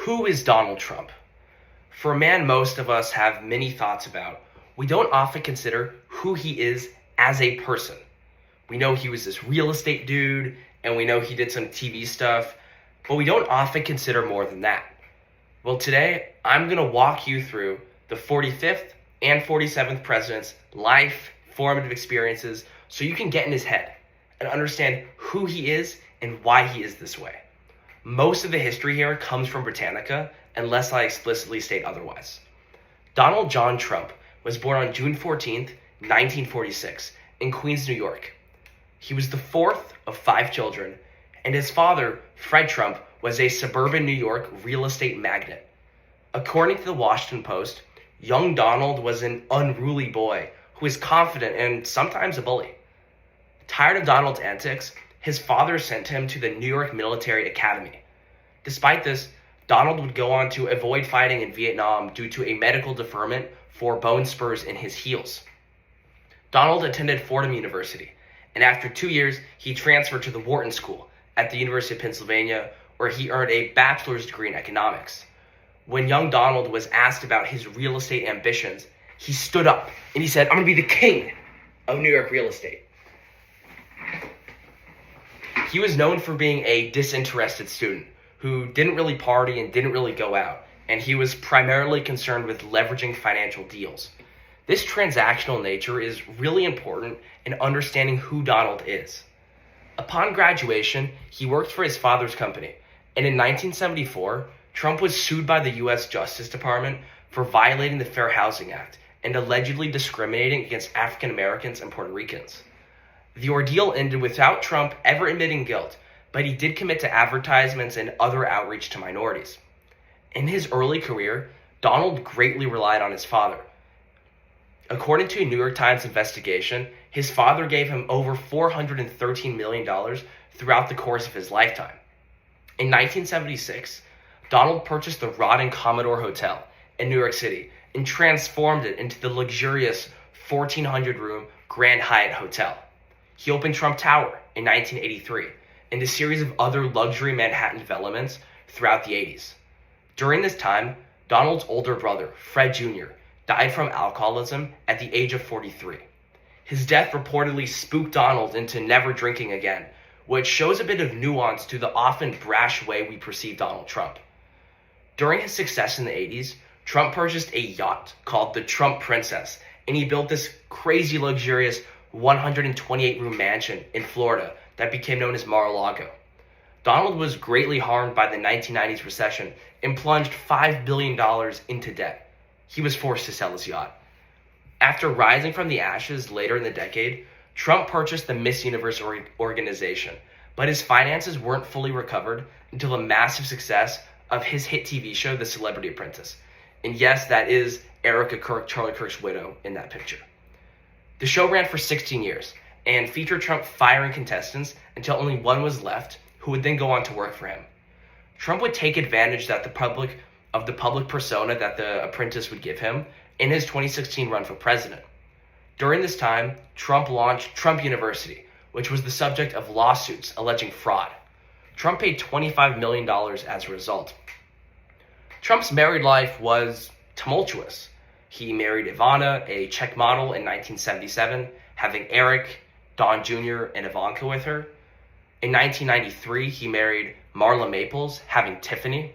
Who is Donald Trump? For a man most of us have many thoughts about, we don't often consider who he is as a person. We know he was this real estate dude, and we know he did some TV stuff, but we don't often consider more than that. Well, today, I'm going to walk you through the 45th and 47th president's life, formative experiences, so you can get in his head and understand who he is and why he is this way. Most of the history here comes from Britannica, unless I explicitly state otherwise. Donald John Trump was born on June 14th, 1946, in Queens, New York. He was the fourth of 5 children, and his father, Fred Trump, was a suburban New York real estate magnate. According to the Washington Post, young Donald was an unruly boy who was confident and sometimes a bully. Tired of Donald's antics, his father sent him to the New York Military Academy. Despite this, Donald would go on to avoid fighting in Vietnam due to a medical deferment for bone spurs in his heels. Donald attended Fordham University, and after 2 years, he transferred to the Wharton School at the University of Pennsylvania, where he earned a bachelor's degree in economics. When young Donald was asked about his real estate ambitions, he stood up and he said, "I'm going to be the king of New York real estate." He was known for being a disinterested student who didn't really party and didn't really go out, and he was primarily concerned with leveraging financial deals. This transactional nature is really important in understanding who Donald is. Upon graduation, he worked for his father's company, and in 1974, Trump was sued by the U.S. Justice Department for violating the Fair Housing Act and allegedly discriminating against African Americans and Puerto Ricans. The ordeal ended without Trump ever admitting guilt, but he did commit to advertisements and other outreach to minorities. In his early career, Donald greatly relied on his father. According to a New York Times investigation, his father gave him over $413 million throughout the course of his lifetime. In 1976, Donald purchased the Rodin Commodore Hotel in New York City and transformed it into the luxurious 1,400-room Grand Hyatt Hotel. He opened Trump Tower in 1983 and a series of other luxury Manhattan developments throughout the 80s. During this time, Donald's older brother, Fred Jr., died from alcoholism at the age of 43. His death reportedly spooked Donald into never drinking again, which shows a bit of nuance to the often brash way we perceive Donald Trump. During his success in the 80s, Trump purchased a yacht called the Trump Princess, and he built this crazy luxurious 128-room mansion in Florida that became known as Mar-a-Lago. Donald was greatly harmed by the 1990s recession and plunged $5 billion into debt. He was forced to sell his yacht. After rising from the ashes later in the decade, Trump purchased the Miss Universe organization, but his finances weren't fully recovered until the massive success of his hit TV show, The Celebrity Apprentice. And yes, that is Erica Kirk, Charlie Kirk's widow, in that picture. The show ran for 16 years and featured Trump firing contestants until only one was left, who would then go on to work for him. Trump would take advantage of the public persona that The Apprentice would give him in his 2016 run for president. During this time, Trump launched Trump University, which was the subject of lawsuits alleging fraud. Trump paid $25 million as a result. Trump's married life was tumultuous. He married Ivana, a Czech model, in 1977, having Eric, Don Jr., and Ivanka with her. In 1993, he married Marla Maples, having Tiffany.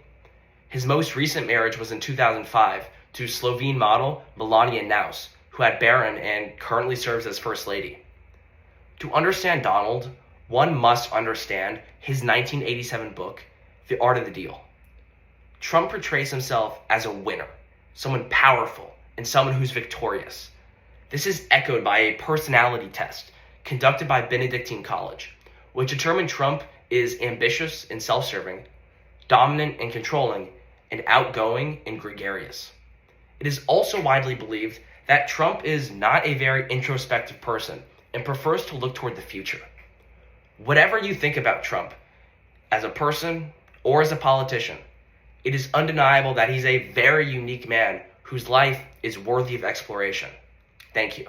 His most recent marriage was in 2005 to Slovene model Melania Naus, who had Barron and currently serves as First Lady. To understand Donald, one must understand his 1987 book, The Art of the Deal. Trump portrays himself as a winner, someone powerful, and someone who's victorious. This is echoed by a personality test conducted by Benedictine College, which determined Trump is ambitious and self-serving, dominant and controlling, and outgoing and gregarious. It is also widely believed that Trump is not a very introspective person and prefers to look toward the future. Whatever you think about Trump, as a person or as a politician, it is undeniable that he's a very unique man whose life is worthy of exploration. Thank you.